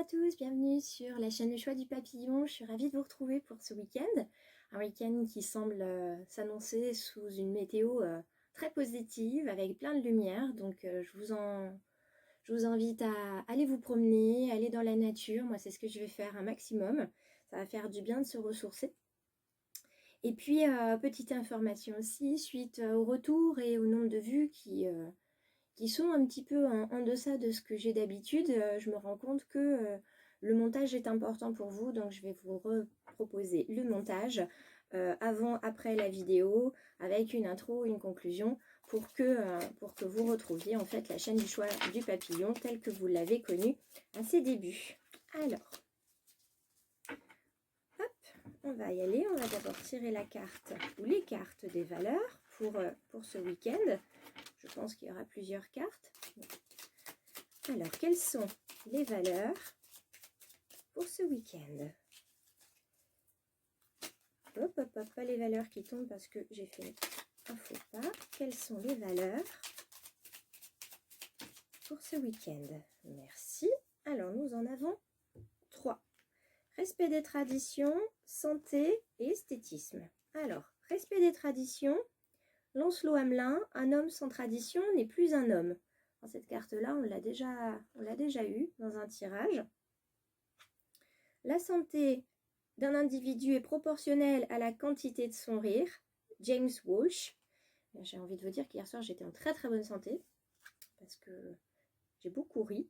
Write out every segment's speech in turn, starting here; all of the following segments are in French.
à tous, bienvenue sur la chaîne Le Choix du Papillon. Je suis ravie de vous retrouver pour ce week-end. Un week-end qui semble s'annoncer sous une météo très positive avec plein de lumière. Donc je vous invite à aller vous promener, aller dans la nature. Moi, c'est ce que je vais faire un maximum. Ça va faire du bien de se ressourcer. Et puis, petite information aussi, suite au retour et au nombre de vues qui sont un petit peu en deçà de ce que j'ai d'habitude, je me rends compte que le montage est important pour vous, donc je vais vous proposer le montage avant, après la vidéo, avec une intro, une conclusion, pour que vous retrouviez en fait la chaîne du choix du papillon telle que vous l'avez connue à ses débuts. Alors, hop, on va y aller. On va d'abord tirer la carte ou les cartes des valeurs pour ce week-end. Je pense qu'il y aura plusieurs cartes. Alors, quelles sont les valeurs pour ce week-end? Hop, hop, hop, pas les valeurs qui tombent parce que j'ai fait un faux pas. Quelles sont les valeurs pour ce week-end? Merci. Alors, nous en avons 3. Respect des traditions, santé et esthétisme. Alors, respect des traditions, Lancelot Hamelin, un homme sans tradition n'est plus un homme. Alors, cette carte-là, on l'a déjà eue dans un tirage. La santé d'un individu est proportionnelle à la quantité de son rire. James Walsh. J'ai envie de vous dire qu'hier soir, j'étais en très très bonne santé parce que j'ai beaucoup ri.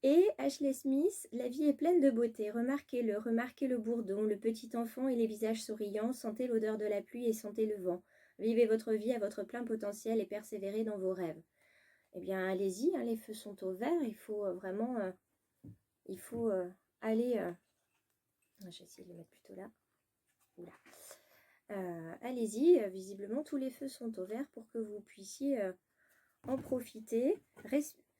Et Ashley Smith, la vie est pleine de beauté. Remarquez-le, remarquez le bourdon, le petit enfant et les visages souriants. Sentez l'odeur de la pluie et sentez le vent. Vivez votre vie à votre plein potentiel et persévérez dans vos rêves. Eh bien, allez-y, hein, les feux sont au vert. Il faut vraiment aller... je vais essayer de le mettre plutôt là. Oula. Allez-y, visiblement, tous les feux sont au vert pour que vous puissiez en profiter.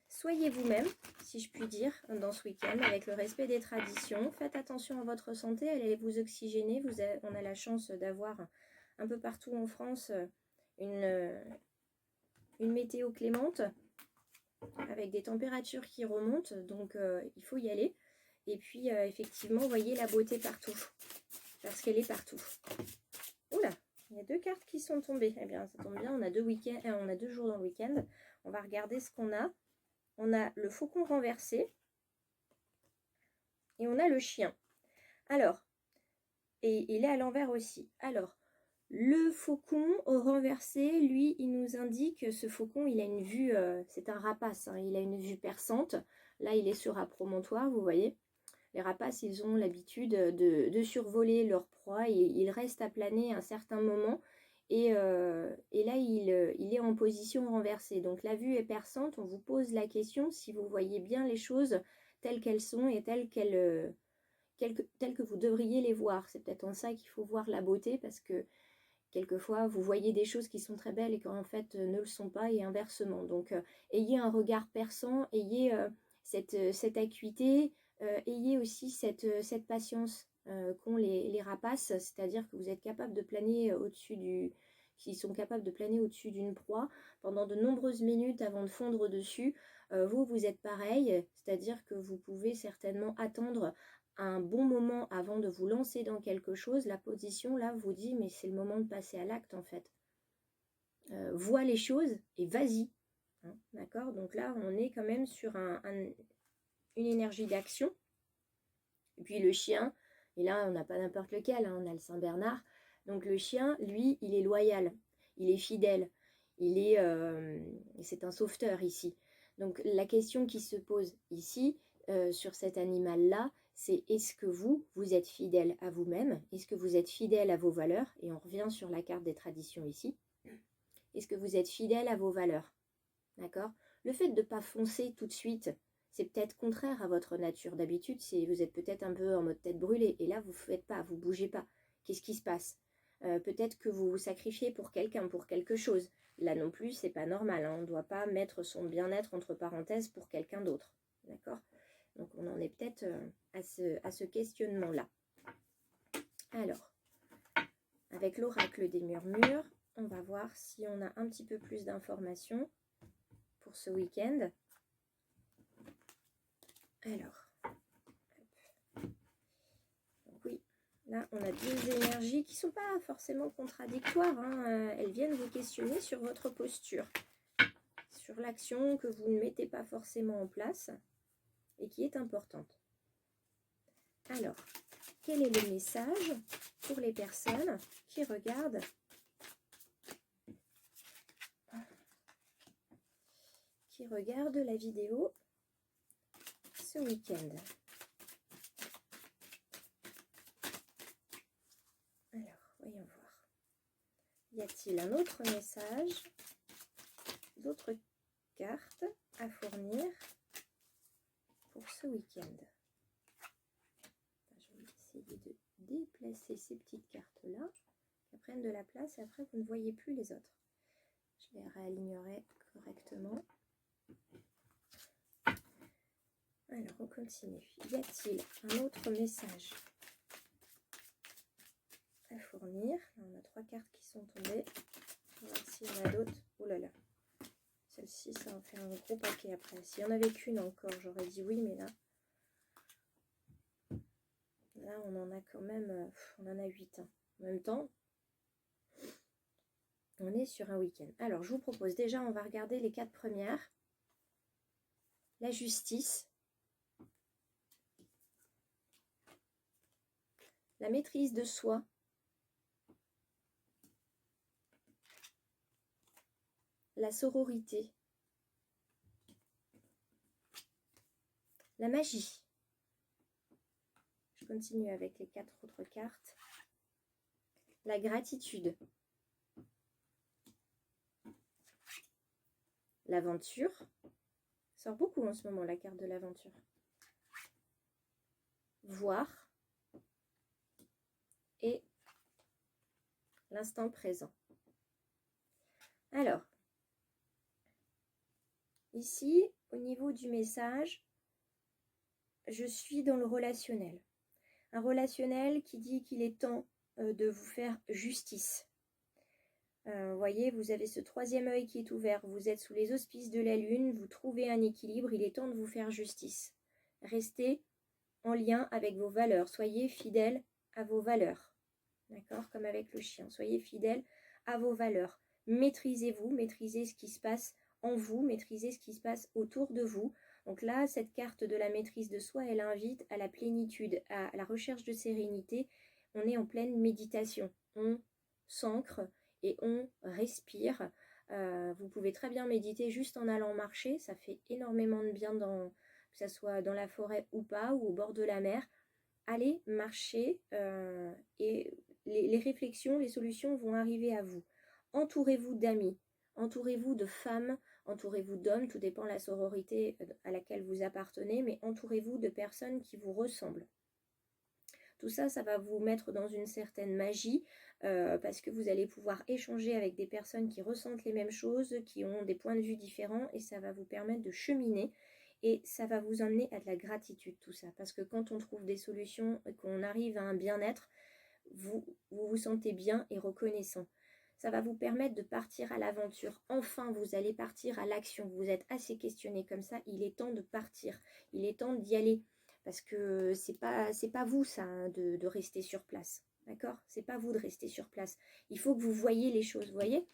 Soyez vous-même, si je puis dire, dans ce week-end, avec le respect des traditions. Faites attention à votre santé, allez vous oxygéner. On a la chance d'avoir un peu partout en France une météo clémente, avec des températures qui remontent, donc il faut y aller. Et puis, effectivement, voyez la beauté partout, parce qu'elle est partout. Oula, il y a 2 cartes qui sont tombées. Eh bien, ça tombe bien, on a 2 jours dans le week-end. On va regarder ce qu'on a. On a le faucon renversé et on a le chien. Alors, et il est à l'envers aussi. Alors, le faucon au renversé, lui, il nous indique, ce faucon, il a une vue, c'est un rapace, hein, il a une vue perçante. Là, il est sur un promontoire, vous voyez. Les rapaces, ils ont l'habitude de survoler leur proie et ils restent à planer un certain moment. Et là, il est en position renversée. Donc, la vue est perçante. On vous pose la question si vous voyez bien les choses telles qu'elles sont et telles que vous devriez les voir. C'est peut-être en ça qu'il faut voir la beauté parce que quelquefois, vous voyez des choses qui sont très belles et qui en fait ne le sont pas et inversement. Donc, ayez un regard perçant, ayez cette acuité, ayez aussi cette patience qu'ont les rapaces, c'est-à-dire que vous êtes capable de planer qu'ils sont capables de planer au-dessus d'une proie pendant de nombreuses minutes avant de fondre dessus. Vous êtes pareil, c'est-à-dire que vous pouvez certainement attendre un bon moment avant de vous lancer dans quelque chose. La position là vous dit mais c'est le moment de passer à l'acte en fait. Vois les choses et vas-y. Hein, d'accord? Donc là on est quand même sur une énergie d'action. Et puis le chien, et là on n'a pas n'importe lequel, hein, on a le Saint-Bernard. Donc le chien, lui, il est loyal, il est fidèle, c'est un sauveteur ici. Donc la question qui se pose ici, sur cet animal-là, c'est est-ce que vous êtes fidèle à vous-même? Est-ce que vous êtes fidèle à vos valeurs? Et on revient sur la carte des traditions ici. Est-ce que vous êtes fidèle à vos valeurs? D'accord? Le fait de ne pas foncer tout de suite, c'est peut-être contraire à votre nature. D'habitude, vous êtes peut-être un peu en mode tête brûlée. Et là, vous ne faites pas, vous ne bougez pas. Qu'est-ce qui se passe? Peut-être que vous vous sacrifiez pour quelqu'un, pour quelque chose. Là non plus, c'est pas normal. Hein. On ne doit pas mettre son bien-être entre parenthèses pour quelqu'un d'autre. D'accord? Donc, on en est peut-être à ce questionnement-là. Alors, avec l'oracle des murmures, on va voir si on a un petit peu plus d'informations pour ce week-end. Alors, on a deux énergies qui ne sont pas forcément contradictoires. Hein. Elles viennent vous questionner sur votre posture, sur l'action que vous ne mettez pas forcément en place et qui est importante. Alors, quel est le message pour les personnes qui regardent la vidéo ce week-end? Alors, voyons voir. Y a-t-il un autre message, d'autres cartes à fournir pour ce week-end? Je vais essayer de déplacer ces petites cartes-là, qui prennent de la place et après vous ne voyez plus les autres. Je les réalignerai correctement. Alors, on continue. Y a-t-il un autre message à fournir? Là, on a 3 cartes qui sont tombées. On va voir s'il y en a d'autres. Oh là là. Celle-ci, ça en fait un gros paquet après. S'il n'y en avait qu'une encore, j'aurais dit oui, mais là... Là, on en a quand même... on en a 8. Hein. En même temps, on est sur un week-end. Alors, je vous propose déjà, on va regarder les 4 premières. La justice. La maîtrise de soi. La sororité. La magie. Je continue avec les 4 autres cartes. La gratitude. L'aventure. Ça sort beaucoup en ce moment, la carte de l'aventure. Voir. Et l'instant présent. Alors, ici, au niveau du message, je suis dans le relationnel. Un relationnel qui dit qu'il est temps de vous faire justice. Vous voyez, vous avez ce 3e œil qui est ouvert. Vous êtes sous les auspices de la lune, vous trouvez un équilibre, il est temps de vous faire justice. Restez en lien avec vos valeurs. Soyez fidèles à vos valeurs. D'accord? Comme avec le chien. Soyez fidèles à vos valeurs. Maîtrisez-vous, maîtrisez ce qui se passe en vous, maîtrisez ce qui se passe autour de vous. Donc là, cette carte de la maîtrise de soi, elle invite à la plénitude, à la recherche de sérénité. On est en pleine méditation. On s'ancre et on respire. Vous pouvez très bien méditer juste en allant marcher. Ça fait énormément de bien, que ce soit dans la forêt ou pas, ou au bord de la mer. Allez marcher et les réflexions, les solutions vont arriver à vous. Entourez-vous d'amis, entourez-vous de femmes, entourez-vous d'hommes, tout dépend de la sororité à laquelle vous appartenez, mais entourez-vous de personnes qui vous ressemblent. Tout ça, ça va vous mettre dans une certaine magie parce que vous allez pouvoir échanger avec des personnes qui ressentent les mêmes choses, qui ont des points de vue différents et ça va vous permettre de cheminer. Et ça va vous emmener à de la gratitude, tout ça. Parce que quand on trouve des solutions et qu'on arrive à un bien-être, vous vous sentez bien et reconnaissant. Ça va vous permettre de partir à l'aventure. Enfin, vous allez partir à l'action. Vous êtes assez questionné comme ça. Il est temps de partir. Il est temps d'y aller. Parce que c'est pas vous, ça, hein, de rester sur place. D'accord? C'est pas vous de rester sur place. Il faut que vous voyez les choses. Vous voyez?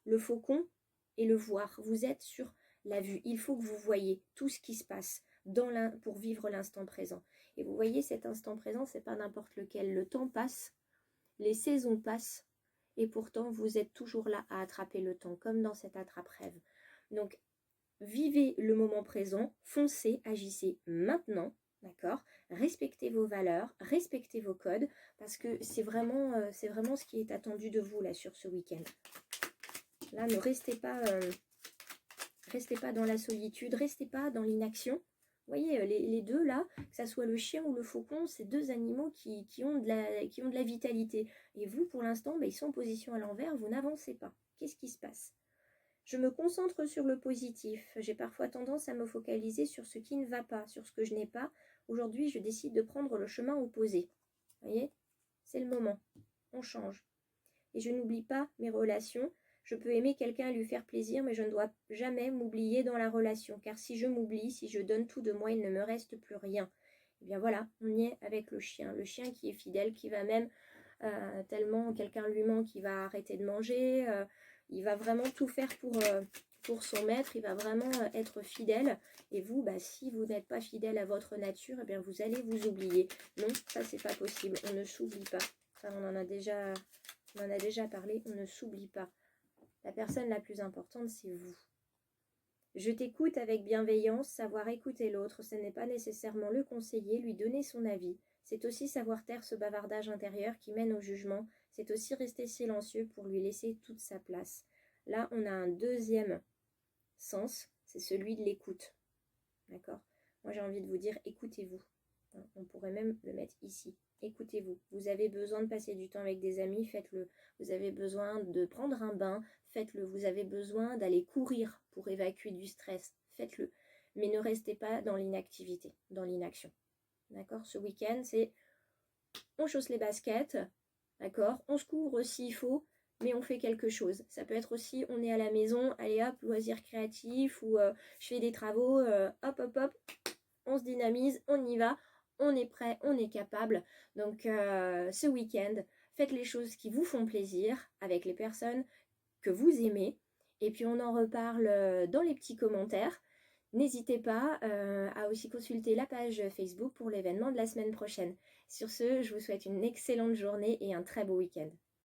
Le faucon et le voir. Vous êtes sur la vue. Il faut que vous voyez tout ce qui se passe pour vivre l'instant présent. Et vous voyez, cet instant présent, c'est pas n'importe lequel. Le temps passe, les saisons passent, et pourtant, vous êtes toujours là à attraper le temps, comme dans cet attrape-rêve. Donc, vivez le moment présent, foncez, agissez maintenant, d'accord? Respectez vos valeurs, respectez vos codes, parce que c'est vraiment ce qui est attendu de vous, là, sur ce week-end. Là, ne restez pas dans la solitude, restez pas dans l'inaction. Vous voyez, les deux là, que ça soit le chien ou le faucon, c'est deux animaux qui ont de la vitalité. Et vous, pour l'instant, ils sont en position à l'envers, vous n'avancez pas. Qu'est-ce qui se passe? Je me concentre sur le positif. J'ai parfois tendance à me focaliser sur ce qui ne va pas, sur ce que je n'ai pas. Aujourd'hui, je décide de prendre le chemin opposé. Vous voyez? C'est le moment. On change. Et je n'oublie pas mes relations. Je peux aimer quelqu'un et lui faire plaisir, mais je ne dois jamais m'oublier dans la relation. Car si je m'oublie, si je donne tout de moi, il ne me reste plus rien. Et bien voilà, on y est avec le chien qui est fidèle, qui va même, tellement quelqu'un lui manque, il va arrêter de manger, il va vraiment tout faire pour son maître, il va vraiment être fidèle. Et vous, bah, si vous n'êtes pas fidèle à votre nature, eh bien vous allez vous oublier. Non, ça c'est pas possible, on ne s'oublie pas. Ça, on en a déjà parlé, on ne s'oublie pas. La personne la plus importante, c'est vous. Je t'écoute avec bienveillance, savoir écouter l'autre, ce n'est pas nécessairement le conseiller, lui donner son avis. C'est aussi savoir taire ce bavardage intérieur qui mène au jugement. C'est aussi rester silencieux pour lui laisser toute sa place. Là, on a un deuxième sens, c'est celui de l'écoute. D'accord? Moi, j'ai envie de vous dire, écoutez-vous. On pourrait même le mettre ici. Écoutez-vous. Vous avez besoin de passer du temps avec des amis, faites-le. Vous avez besoin de prendre un bain, faites-le. Vous avez besoin d'aller courir pour évacuer du stress, faites-le. Mais ne restez pas dans l'inactivité, dans l'inaction. D'accord? Ce week-end, c'est on chausse les baskets, d'accord? On se couvre s'il faut, mais on fait quelque chose. Ça peut être aussi, on est à la maison, allez hop, loisirs créatifs, ou je fais des travaux, hop, hop, hop, on se dynamise, on y va, on est prêt, on est capable. Donc ce week-end, faites les choses qui vous font plaisir avec les personnes que vous aimez. Et puis on en reparle dans les petits commentaires. N'hésitez pas à aussi consulter la page Facebook pour l'événement de la semaine prochaine. Sur ce, je vous souhaite une excellente journée et un très beau week-end.